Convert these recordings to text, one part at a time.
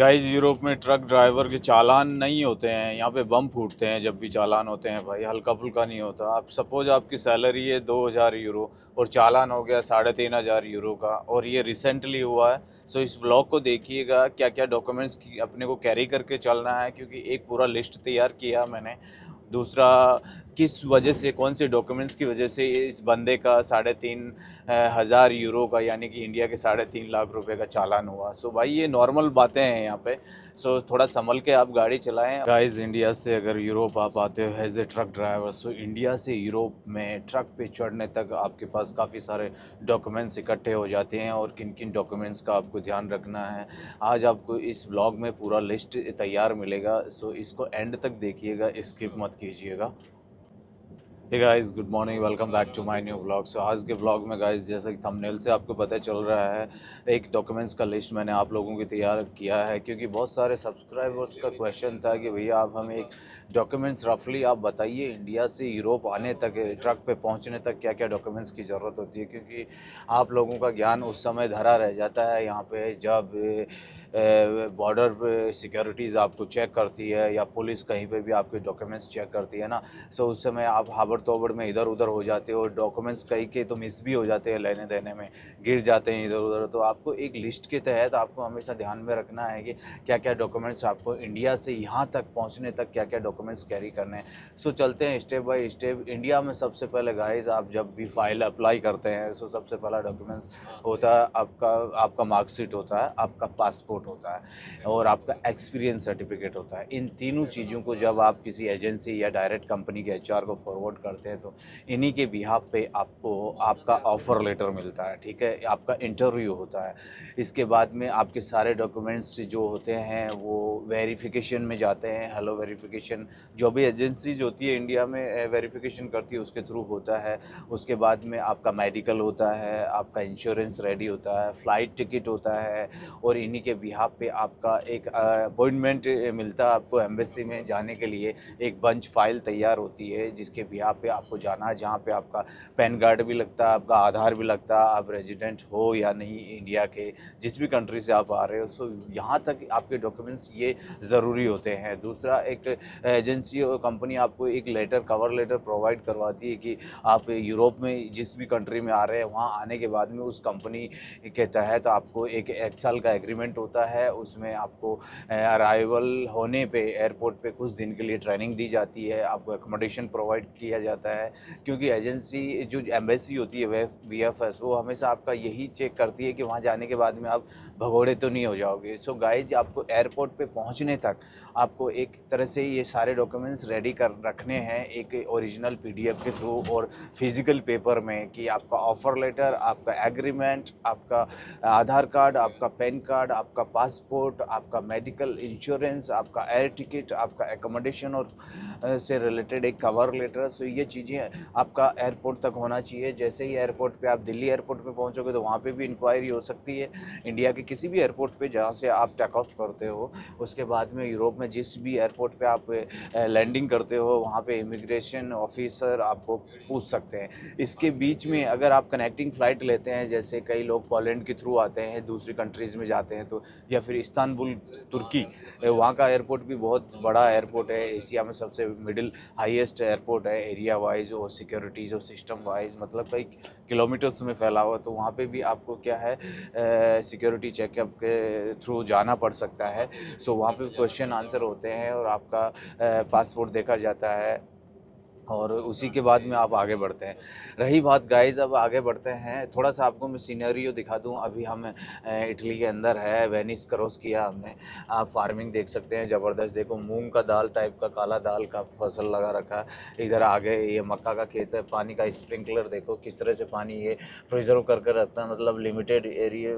Guys Europe में truck driver के चालान नहीं होते हैं, यहाँ पे बम फूटते हैं जब भी चालान होते हैं भाई, हल्का फुल्का नहीं होता। आप सपोज आपकी सैलरी है 2,000 यूरो और चालान हो गया 3,500 यूरो का, और ये रिसेंटली हुआ है। सो इस ब्लॉग को देखिएगा, क्या क्या डॉक्यूमेंट्स की अपने को कैरी करके चलना है, क्योंकि एक पूरा लिस्ट तैयार किया मैंने। दूसरा, किस वजह से, कौन से डॉक्यूमेंट्स की वजह से इस बंदे का 3,500 यूरो का, यानी कि इंडिया के 3.5 लाख रुपए का चालान हुआ। सो भाई ये नॉर्मल बातें हैं यहाँ पे। सो थोड़ा संभल के आप गाड़ी चलाएं गाइस। इंडिया से अगर यूरोप आप आते हो as a truck driver, so India से यूरोप में ट्रक पे चढ़ने तक आपके पास काफ़ी सारे डॉक्यूमेंट्स इकट्ठे हो जाते हैं, और किन किन डॉक्यूमेंट्स का आपको ध्यान रखना है आज आपको इस व्लॉग में पूरा लिस्ट तैयार मिलेगा। सो इसको एंड तक देखिएगा, स्किप मत कीजिएगा। Hey guys, good morning, welcome back to my new vlog. So आज के व्लॉग में गाइस, जैसा कि थंबनेल से आपको पता चल रहा है, एक डॉक्यूमेंट्स का लिस्ट मैंने आप लोगों के तैयार किया है, क्योंकि बहुत सारे सब्सक्राइबर्स का क्वेश्चन था कि भैया आप हमें एक डॉक्यूमेंट्स रफली आप बताइए, इंडिया से यूरोप आने तक, ट्रक पे पहुंचने तक क्या क्या डॉक्यूमेंट्स की ज़रूरत होती है, क्योंकि आप लोगों का ज्ञान उस समय धरा रह जाता है यहाँ पे जब बॉर्डर पे सिक्योरिटीज़ आपको चेक करती है, या पुलिस कहीं पे भी आपके डॉक्यूमेंट्स चेक करती है ना। सो उस समय आप हाबड़ तोबड़ में इधर उधर हो जाते हो, डॉक्यूमेंट्स कहीं के तो मिस भी हो जाते हैं, लेने देने में गिर जाते हैं इधर उधर। तो आपको एक लिस्ट के तहत आपको हमेशा ध्यान में रखना है कि क्या क्या डॉक्यूमेंट्स आपको इंडिया से यहाँ तक पहुँचने तक क्या क्या डॉक्यूमेंट्स कैरी करने हैं। सो चलते हैं स्टेप बाय स्टेप। इंडिया में सबसे पहले गाइस, आप जब भी फाइल अप्लाई करते हैं, सो सबसे पहला डॉक्यूमेंट्स होता है आपका आपका मार्कशीट होता है, आपका पासपोर्ट होता है, और आपका एक्सपीरियंस सर्टिफिकेट होता है। इन तीनों चीज़ों को जब आप किसी एजेंसी या डायरेक्ट कंपनी के एचआर को फॉरवर्ड करते हैं, तो इन्हीं के बिहाफ पे आपको आपका ऑफ़र लेटर मिलता है, ठीक है, आपका इंटरव्यू होता है। इसके बाद में आपके सारे डॉक्यूमेंट्स जो होते हैं वो वेरिफिकेशन में जाते हैं। हेलो वेरिफिकेशन, जो भी एजेंसीज होती है इंडिया में वेरिफिकेशन करती है, उसके थ्रू होता है। उसके बाद में आपका मेडिकल होता है, आपका इंश्योरेंस रेडी होता है, फ़्लाइट टिकट होता है, और इन्हीं के बिहाफ पे आपका एक अपॉइंटमेंट मिलता है आपको एम्बेसी में जाने के लिए। एक बंच फाइल तैयार होती है जिसके बिहाफ पे आपको जाना है, जहाँ पे आपका पैन कार्ड भी लगता है, आपका आधार भी लगता है, आप रेजिडेंट हो या नहीं इंडिया के, जिस भी कंट्री से आप आ रहे हो। सो यहाँ तक आपके डॉक्यूमेंट्स ये ज़रूरी होते हैं। दूसरा, एक एजेंसी और कंपनी आपको एक लेटर, कवर लेटर प्रोवाइड करवाती है कि आप यूरोप में जिस भी कंट्री में आ रहे हैं, वहाँ आने के बाद में उस कंपनी के तहत आपको एक 1 साल का एग्रीमेंट होता है। उसमें आपको अराइवल होने पे एयरपोर्ट पे कुछ दिन के लिए ट्रेनिंग दी जाती है, आपको एकोमोडेशन प्रोवाइड किया जाता है, क्योंकि एजेंसी जो एम्बेसी होती है वीएफएस, वो हमेशा आपका यही चेक करती है कि वहाँ जाने के बाद में आप भगोड़े तो नहीं हो जाओगे। सो गाइज, आपको एयरपोर्ट पे पहुँचने तक आपको एक तरह से ये सारे डॉक्यूमेंट्स रेडी कर रखने हैं, एक ओरिजिनल पीडीएफ के थ्रू और फिजिकल पेपर में, कि आपका ऑफ़र लेटर, आपका एग्रीमेंट, आपका आधार कार्ड, आपका पैन कार्ड, आपका पासपोर्ट, आपका मेडिकल इंश्योरेंस, आपका एयर टिकट, आपका एकोमोडेशन और से रिलेटेड एक कवर लेटर। सो ये चीज़ें आपका एयरपोर्ट तक होना चाहिए। जैसे ही एयरपोर्ट पे आप दिल्ली एयरपोर्ट पे पहुंचोगे, तो वहाँ पे भी इंक्वायरी हो सकती है इंडिया के किसी भी एयरपोर्ट पे जहाँ से आप टेक ऑफ करते हो। उसके बाद में यूरोप में जिस भी एयरपोर्ट पे आप लैंडिंग करते हो, वहाँ पे इमिग्रेशन ऑफिसर आपको पूछ सकते हैं। इसके बीच में अगर आप कनेक्टिंग फ़्लाइट लेते हैं, जैसे कई लोग पोलैंड के थ्रू आते हैं, दूसरी कंट्रीज़ में जाते हैं, तो या फिर इस्तांबुल तुर्की, वहाँ का एयरपोर्ट भी बहुत बड़ा एयरपोर्ट है, एशिया में सबसे मिडिल हाईएस्ट एयरपोर्ट है एरिया वाइज और सिक्योरिटीज़ और सिस्टम वाइज, मतलब कई किलोमीटर्स में फैला हुआ। तो वहाँ पे भी आपको क्या है, सिक्योरिटी चेकअप के थ्रू जाना पड़ सकता है। सो वहाँ पे क्वेश्चन आंसर होते हैं, और आपका पासपोर्ट देखा जाता है, और उसी के बाद में आप आगे बढ़ते हैं। रही बात गाइज़, अब आगे बढ़ते हैं, थोड़ा सा आपको मैं सिनेरियो दिखा दूं। अभी हम इटली के अंदर है, वेनिस क्रॉस किया हमने। आप फार्मिंग देख सकते हैं, ज़बरदस्त। देखो, मूंग का दाल टाइप का, काला दाल का फसल लगा रखा है। इधर आगे ये मक्का का खेत है, पानी का स्प्रिंकलर देखो किस तरह से पानी ये प्रिजर्व करके रखता है, मतलब लिमिटेड एरिया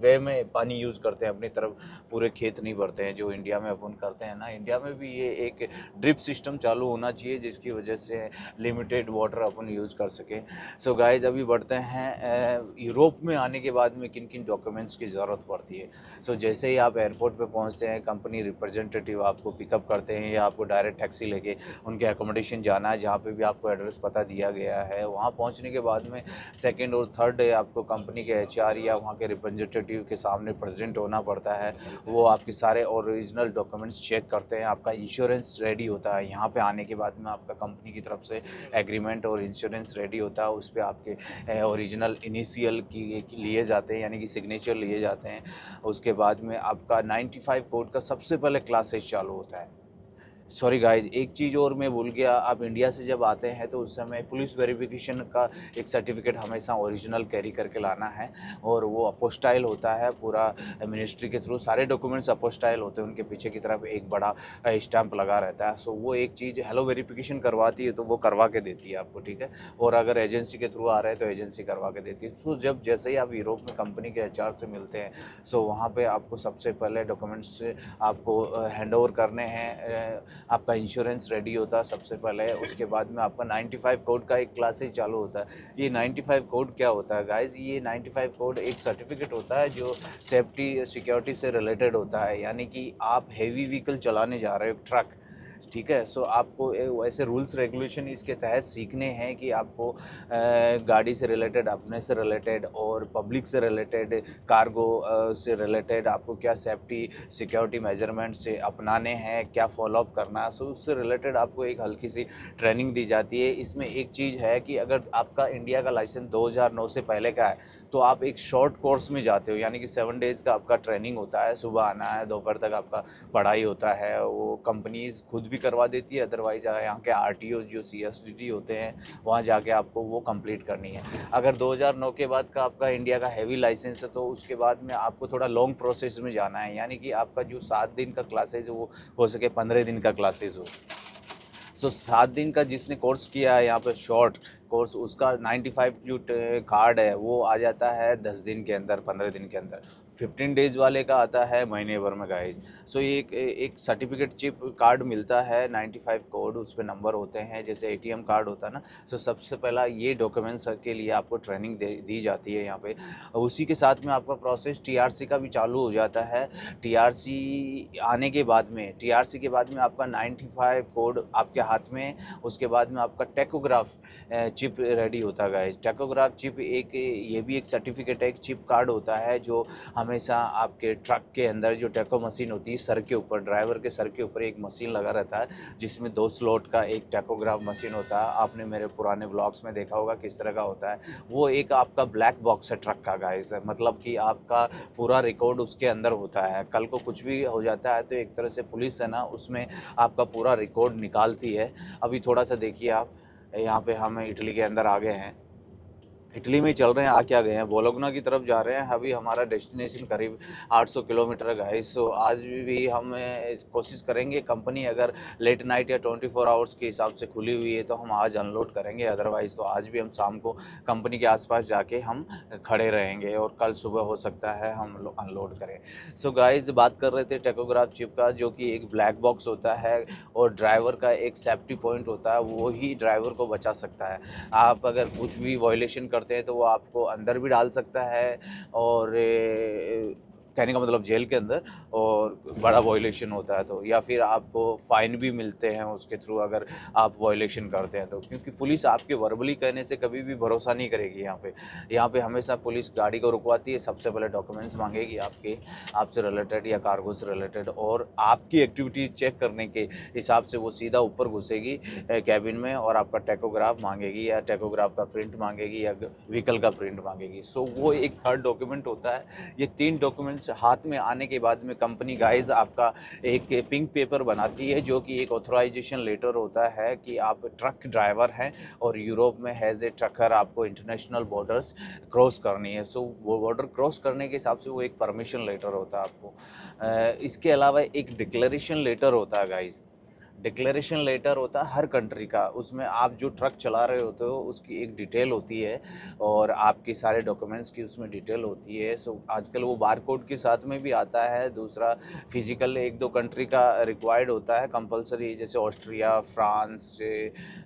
वे में पानी यूज़ करते हैं, अपनी तरफ पूरे खेत नहीं भरते हैं जो इंडिया में अपन करते हैं ना। इंडिया में भी ये एक ड्रिप सिस्टम चालू होना चाहिए, जिसकी वजह वजह से लिमिटेड वाटर अपन यूज़ कर सकें। सो गाइज अभी बढ़ते हैं यूरोप में आने के बाद में किन किन डॉक्यूमेंट्स की ज़रूरत पड़ती है। सो जैसे ही आप एयरपोर्ट पे पहुंचते हैं, कंपनी रिप्रेजेंटेटिव आपको पिकअप करते हैं या आपको डायरेक्ट टैक्सी लेके उनके एकोमोडेशन जाना है, जहाँ पे भी आपको एड्रेस पता दिया गया है। वहाँ पहुँचने के बाद में सेकेंड और थर्ड डे आपको कंपनी के HR या वहाँ के रिप्रेजेंटेटिव के सामने प्रेजेंट होना पड़ता है। वो आपके सारे ओरिजिनल डॉक्यूमेंट्स चेक करते हैं, आपका इंश्योरेंस रेडी होता है। यहाँ पे आने के बाद में आपका कंपनी की तरफ से एग्रीमेंट और इंश्योरेंस रेडी होता है, उस पर आपके ओरिजिनल इनिशियल की लिए जाते हैं, यानी कि सिग्नेचर लिए जाते हैं। उसके बाद में आपका 95 कोड का सबसे पहले क्लासेस चालू होता है। सॉरी गाइज, एक चीज़ और मैं भूल गया, आप इंडिया से जब आते हैं तो उस समय पुलिस वेरिफिकेशन का एक सर्टिफिकेट हमेशा ओरिजिनल कैरी करके लाना है, और वो अपोस्टाइल होता है पूरा मिनिस्ट्री के थ्रू। सारे डॉक्यूमेंट्स अपोस्टाइल होते हैं, उनके पीछे की तरफ एक बड़ा स्टैंप लगा रहता है। सो वो एक चीज़ हेलो वेरिफिकेशन करवाती है, तो वो करवा के देती है आपको, ठीक है। और अगर एजेंसी के थ्रू आ रहे हैं तो एजेंसी करवा के देती है। सो जब जैसे ही आप यूरोप में कंपनी के HR से मिलते हैं, सो वहाँ पर आपको सबसे पहले डॉक्यूमेंट्स आपको हैंड ओवर करने हैं। आपका इंश्योरेंस रेडी होता है सबसे पहले, उसके बाद में आपका 95 कोड का एक क्लासेज चालू होता है। ये 95 कोड क्या होता है गाइज? ये 95 कोड एक सर्टिफिकेट होता है जो सेफ्टी सिक्योरिटी से रिलेटेड होता है, यानी कि आप हेवी व्हीकल चलाने जा रहे हो, ट्रक, ठीक है। सो आपको ऐसे रूल्स रेगुलेशन इसके तहत सीखने हैं कि आपको गाड़ी से रिलेटेड, अपने से रिलेटेड और पब्लिक से रिलेटेड, कार्गो से रिलेटेड आपको क्या सेफ्टी सिक्योरिटी मेजरमेंट से अपनाने हैं, क्या फॉलोअप करना है। सो उससे रिलेटेड आपको एक हल्की सी ट्रेनिंग दी जाती है। इसमें एक चीज़ है कि अगर आपका इंडिया का लाइसेंस 2009 से पहले का है तो आप एक शॉर्ट कोर्स में जाते हो, यानी कि 7 डेज़ का आपका ट्रेनिंग होता है। सुबह आना है, दोपहर तक आपका पढ़ाई होता है, वो कंपनीज़ खुद भी करवा देती है। अदरवाइज यहाँ के RTO जो CSDT होते हैं, वहाँ जाके आपको वो कंप्लीट करनी है। अगर 2009 के बाद का आपका इंडिया का हैवी लाइसेंस है तो उसके बाद में आपको थोड़ा लॉन्ग प्रोसेस में जाना है, यानी कि आपका जो 7 दिन का क्लासेज वो हो सके 15 दिन का क्लासेज हो। सो 7 दिन का जिसने कोर्स किया है यहाँ पे शॉर्ट कोर्स, उसका 95 जो कार्ड है वो आ जाता है 10 दिन के अंदर, 15 दिन के अंदर। 15 डेज़ वाले का आता है महीने भर में गाइज। सो ये एक सर्टिफिकेट चिप कार्ड मिलता है 95 कोड, उस पर नंबर होते हैं, जैसे ATM कार्ड होता है ना। सो सबसे पहला ये डॉक्यूमेंट्स के लिए आपको ट्रेनिंग दी जाती है यहाँ पे। उसी के साथ में आपका प्रोसेस TRC का भी चालू हो जाता है। TRC आने के बाद में, TRC के बाद में आपका 95 कोड आपके हाथ में, उसके बाद में आपका टेकोग्राफ चिप रेडी होता है गाइस। टेकोग्राफ चिप ये भी एक सर्टिफिकेट है, एक चिप कार्ड होता है जो हमेशा आपके ट्रक के अंदर जो टेको मशीन होती है, सर के ऊपर, ड्राइवर के सर के ऊपर एक मशीन लगा रहता है जिसमें 2 स्लॉट का एक टेकोग्राफ मशीन होता है। आपने मेरे पुराने व्लॉग्स में देखा होगा किस तरह का होता है। वो एक आपका ब्लैक बॉक्स है ट्रक का गाइस, मतलब कि आपका पूरा रिकॉर्ड उसके अंदर होता है। कल को कुछ भी हो जाता है तो एक तरह से पुलिस है ना, उसमें आपका पूरा रिकॉर्ड निकालती है। अभी थोड़ा सा देखिए आप, यहाँ पे हम इटली के अंदर आ गए हैं, इटली में चल रहे हैं, आ क्या गए हैं, बोलोगना की तरफ जा रहे हैं। अभी हमारा डेस्टिनेशन करीब 800 किलोमीटर है गाइस। सो आज भी हम कोशिश करेंगे, कंपनी अगर लेट नाइट या 24 आवर्स के हिसाब से खुली हुई है तो हम आज अनलोड करेंगे, अदरवाइज़ तो आज भी हम शाम को कंपनी के आसपास जाके हम खड़े रहेंगे और कल सुबह हो सकता है हम लोग अनलोड करें। सो गाइस बात कर रहे थे टेकोग्राफ चिप का, जो कि एक ब्लैक बॉक्स होता है और ड्राइवर का एक सेफ्टी पॉइंट होता है, वो ही ड्राइवर को बचा सकता है। आप अगर कुछ भी वायलेशन करते हैं तो वो आपको अंदर भी डाल सकता है, और कहने का मतलब जेल के अंदर, और बड़ा वायलेशन होता है तो, या फिर आपको फ़ाइन भी मिलते हैं उसके थ्रू अगर आप वायलेशन करते हैं तो। क्योंकि पुलिस आपके वर्बली कहने से कभी भी भरोसा नहीं करेगी। यहाँ पे हमेशा पुलिस गाड़ी को रुकवाती है, सबसे पहले डॉक्यूमेंट्स मांगेगी आपसे रिलेटेड या कार्गो से रिलेटेड, और आपकी एक्टिविटीज़ चेक करने के हिसाब से वो सीधा ऊपर घुसेगी कैबिन में और आपका टेकोग्राफ मांगेगी, या टेकोग्राफ का प्रिंट मांगेगी, या व्हीकल का प्रिंट मांगेगी। सो वो एक थर्ड डॉक्यूमेंट होता है। ये 3 डॉक्यूमेंट्स हाथ में आने के बाद में कंपनी गाइज आपका एक पिंक पेपर बनाती है, जो कि एक ऑथराइजेशन लेटर होता है कि आप ट्रक ड्राइवर हैं और यूरोप में हैज़ ए ट्रकर आपको इंटरनेशनल बॉर्डर्स क्रॉस करनी है। सो वो बॉर्डर क्रॉस करने के हिसाब से वो एक परमिशन लेटर होता है आपको। इसके अलावा एक डिक्लेरेशन लेटर होता है गाइज। डिक्लेरेशन लेटर होता है हर कंट्री का, उसमें आप जो ट्रक चला रहे होते हो उसकी एक डिटेल होती है और आपके सारे डॉक्यूमेंट्स की उसमें डिटेल होती है। सो आजकल वो बारकोड के साथ में भी आता है। दूसरा फिजिकल एक दो कंट्री का रिक्वायर्ड होता है कंपलसरी, जैसे ऑस्ट्रिया, फ्रांस,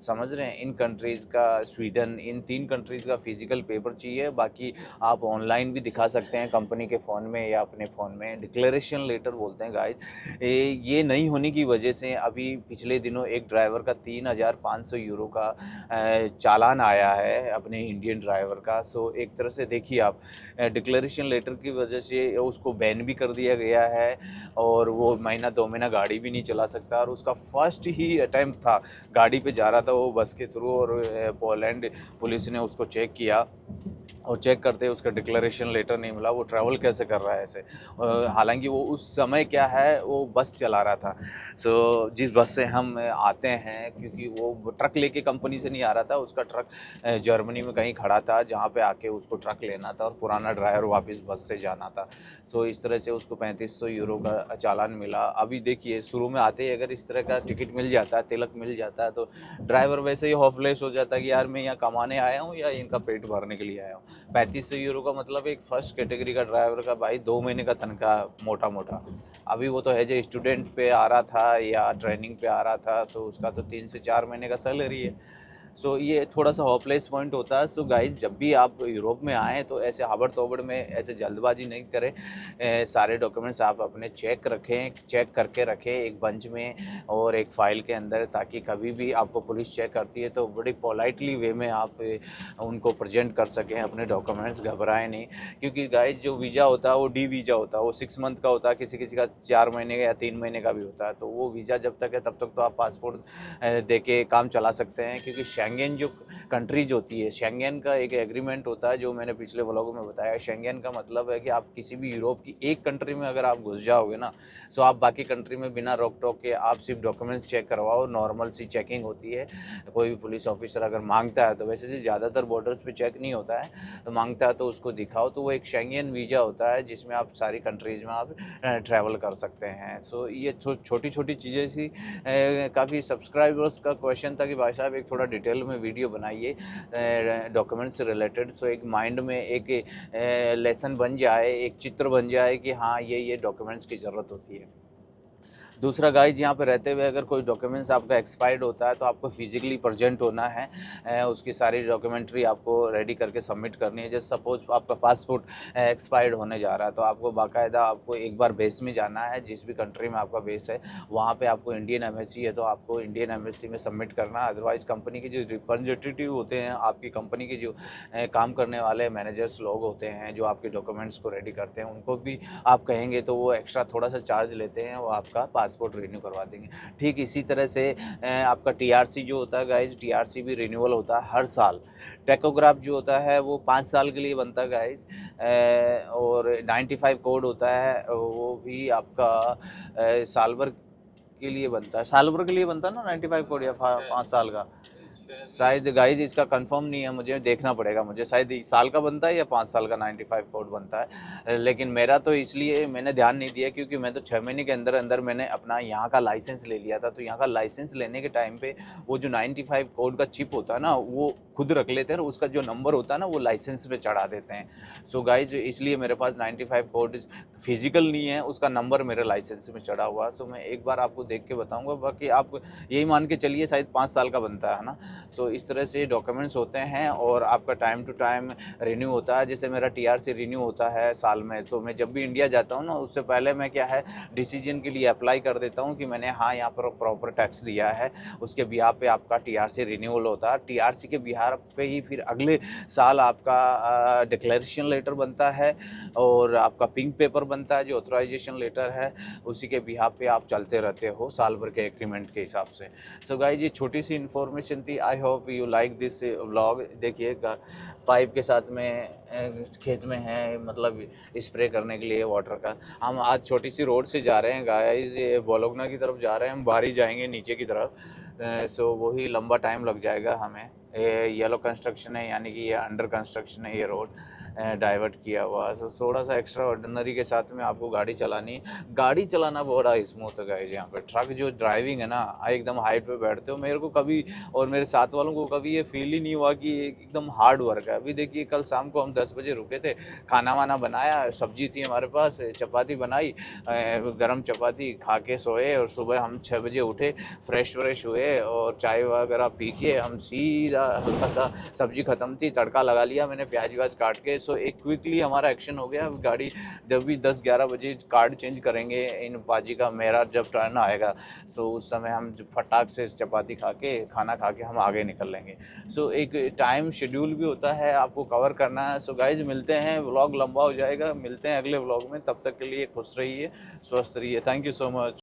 समझ रहे हैं, इन कंट्रीज़ का, स्वीडन, इन 3 कंट्रीज़ का फिजिकल पेपर चाहिए। बाकी आप ऑनलाइन भी दिखा सकते हैं कंपनी के फ़ोन में या अपने फ़ोन में। डिक्लेरेशन लेटर बोलते हैं गाइस। ये नहीं होने की वजह से अभी पिछले दिनों एक ड्राइवर का 3,500 यूरो का चालान आया है अपने इंडियन ड्राइवर का। सो एक तरह से देखिए आप, डिक्लेरेशन लेटर की वजह से उसको बैन भी कर दिया गया है और वो महीना 2 महीना गाड़ी भी नहीं चला सकता। और उसका फर्स्ट ही अटैम्प्ट था, गाड़ी पे जा रहा था वो बस के थ्रू, और पोलैंड पुलिस ने उसको चेक किया और चेक करते उसका डिक्लेरेशन लेटर नहीं मिला। वो ट्रैवल कैसे कर रहा है ऐसे, हालांकि वो उस समय क्या है वो बस चला रहा था। सो जिस बस से हम आते हैं, क्योंकि वो ट्रक लेके कंपनी से नहीं आ रहा था, उसका ट्रक जर्मनी में कहीं खड़ा था जहाँ पे आके उसको ट्रक लेना था और पुराना ड्राइवर वापस बस से जाना था। सो इस तरह से उसको 3500 यूरो का चालान मिला। अभी देखिए शुरू में आते ही अगर इस तरह का टिकट मिल जाता है, तिलक मिल जाता है, तो ड्राइवर वैसे ही हॉफलेस हो जाता है कि यार मैं यहाँ कमाने आया हूँ या इनका पेट भरने के लिए आया हूँ। 3500 यूरो का मतलब एक फर्स्ट कैटेगरी का ड्राइवर का भाई 2 महीने का तनख्वाह मोटा मोटा। अभी वो तो एज ए स्टूडेंट पे आ रहा था या ट्रेनिंग पे आ रहा था, सो उसका तो 3 से 4 महीने का सैलरी है। सो ये थोड़ा सा होपलेस पॉइंट होता है। सो गाइस, जब भी आप यूरोप में आएँ तो ऐसे हाबड़-तोबड़ में ऐसे जल्दबाजी नहीं करें। सारे डॉक्यूमेंट्स आप अपने चेक करके रखें एक बंच में और एक फ़ाइल के अंदर, ताकि कभी भी आपको पुलिस चेक करती है तो बड़ी पोलाइटली वे में आप उनको प्रेज़ेंट कर सकें अपने डॉक्यूमेंट्स, घबराएँ नहीं। क्योंकि गाइस जो वीज़ा होता है वो डी वीज़ा होता है, वो 6 मंथ का होता है, किसी-किसी का 4 महीने का या 3 महीने का भी होता है। तो वो वीज़ा जब तक है तब तक तो आप पासपोर्ट देके काम चला सकते हैं। क्योंकि शेंगेन जो कंट्रीज होती है, शेंगेन का एक एग्रीमेंट होता है जो मैंने पिछले व्लॉगों में बताया। शेंगेन का मतलब है कि आप किसी भी यूरोप की एक कंट्री में अगर आप घुस जाओगे ना, सो आप बाकी कंट्री में बिना रोक टोक के आप सिर्फ डॉक्यूमेंट्स चेक करवाओ, नॉर्मल सी चेकिंग होती है। कोई भी पुलिस ऑफिसर अगर मांगता है, तो वैसे से ज़्यादातर बॉर्डर्स पे चेक नहीं होता है, तो मांगता है तो उसको दिखाओ, तो वो एक शेंगेन वीज़ा होता है जिसमें आप सारी कंट्रीज़ में आप ट्रैवल कर सकते हैं। सो ये छोटी छोटी चीज़ें सी, काफ़ी सब्सक्राइबर्स का क्वेश्चन था कि भाई साहब एक थोड़ा डिटेल में वीडियो बनाइए डॉक्यूमेंट से रिलेटेड, सो एक माइंड में एक लेसन बन जाए, एक चित्र बन जाए कि हाँ ये डॉक्यूमेंट्स की ज़रूरत होती है। दूसरा गाइज, यहाँ पे रहते हुए अगर कोई डॉक्यूमेंट्स आपका एक्सपायर्ड होता है तो आपको फिजिकली प्रेजेंट होना है, उसकी सारी डॉक्यूमेंट्री आपको रेडी करके सबमिट करनी है। जैसे सपोज आपका पासपोर्ट एक्सपायर्ड होने जा रहा है तो आपको बाकायदा आपको एक बार बेस में जाना है, जिस भी कंट्री में आपका बेस है वहाँ पे आपको इंडियन एम्बेसी है तो आपको इंडियन एम्बेसी में सबमिट करना है। अदरवाइज़ कंपनी के जो रिप्रेजेंटेटिव होते हैं, आपकी कंपनी के जो काम करने वाले मैनेजर्स लोग होते हैं जो आपके डॉक्यूमेंट्स को रेडी करते हैं, उनको भी आप कहेंगे तो वो एक्स्ट्रा थोड़ा सा चार्ज लेते हैं, वो आपका पासपोर्ट रिन्यू करवा देंगे। ठीक इसी तरह से आपका टीआरसी जो होता है गाइज, टीआरसी भी रिन्यूअल होता है हर साल। टेकोग्राफ जो होता है वो 5 साल के लिए बनता है गाइज, और 95 कोड होता है वो भी आपका साल भर के लिए बनता है, साल भर के लिए बनता है ना 95 कोड, या 5 साल का शायद गाइज, इसका कंफर्म नहीं है, मुझे देखना पड़ेगा। मुझे शायद इस साल का बनता है या 5 साल का 95 कोड बनता है। लेकिन मेरा तो इसलिए मैंने ध्यान नहीं दिया क्योंकि मैं तो 6 महीने के अंदर अंदर मैंने अपना यहाँ का लाइसेंस ले लिया था। तो यहाँ का लाइसेंस लेने के टाइम पे वो जो 95 कोड का चिप होता है ना, वो खुद रख लेते हैं और उसका जो नंबर होता है ना वो लाइसेंस पे चढ़ा देते हैं। सो गाइज, इसलिए मेरे पास 95 कोड फिजिकल नहीं है, उसका नंबर मेरे लाइसेंस में चढ़ा हुआ। सो मैं एक बार आपको देख के बताऊँगा, बाकी आप यही मान के चलिए शायद 5 साल का बनता है ना। सो इस तरह से डॉक्यूमेंट्स होते हैं और आपका टाइम टू टाइम रिन्यू होता है। जैसे मेरा टीआरसी रिन्यू होता है साल में, तो मैं जब भी इंडिया जाता हूँ ना, उससे पहले मैं क्या है डिसीजन के लिए अप्लाई कर देता हूँ कि मैंने हाँ यहाँ पर प्रॉपर टैक्स दिया है, उसके बिहार पे आपका टीआरसी रिन्यूअल होता है। टीआरसी के बिहार पे ही फिर अगले साल आपका डिक्लेरेशन लेटर बनता है और आपका पिंक पेपर बनता है जो ऑथराइजेशन लेटर है, उसी के बिहार पे आप चलते रहते हो साल भर के एग्रीमेंट के हिसाब से। सो गाइस, ये छोटी सी इन्फॉर्मेशन थी। I hope you like this vlog. देखिए पाइप के साथ में खेत में है, मतलब स्प्रे करने के लिए वाटर का। हम आज छोटी सी रोड से जा रहे हैं गाइस, ये बोलोगना की तरफ जा रहे हैं, हम बाहर ही जाएंगे नीचे की तरफ। सो वही लंबा टाइम लग जाएगा हमें। येलो कंस्ट्रक्शन है, यानी कि ये अंडर कंस्ट्रक्शन है ये रोड। डाइवर्ट किया हुआ। सो थोड़ा सा एक्स्ट्रा ऑर्डिनरी के साथ में आपको गाड़ी चलानी है। गाड़ी चलाना बड़ा स्मूथ है गाइस यहाँ पे। ट्रक जो ड्राइविंग है ना, एकदम हाइट पे बैठते हो, मेरे को कभी और मेरे साथ वालों को कभी ये फील ही नहीं हुआ कि एकदम हार्ड वर्क है। अभी देखिए कल शाम को हम 10 बजे रुके थे, खाना वाना बनाया, सब्जी थी हमारे पास, चपाती बनाई, गरम चपाती खा के सोए, और सुबह हम 6 बजे उठे, फ्रेश व्रेश हुए और चाय वगैरह पी के हम सीधा, हल्का सा सब्जी ख़त्म थी, तड़का लगा लिया मैंने प्याज व्याज काट के। सो एक क्विकली हमारा एक्शन हो गया। अब गाड़ी जब भी 10-11 बजे कार्ड चेंज करेंगे इन पाजी का, मेरा जब टर्न आएगा, सो उस समय हम फटाक से चपाती खा के, खाना खा के हम आगे निकल लेंगे। सो एक टाइम शेड्यूल भी होता है, आपको कवर करना है। सो गाइज मिलते हैं, व्लॉग लंबा हो जाएगा, मिलते हैं अगले व्लॉग में। तब तक के लिए खुश रहिए, स्वस्थ रहिए। Thank you so much.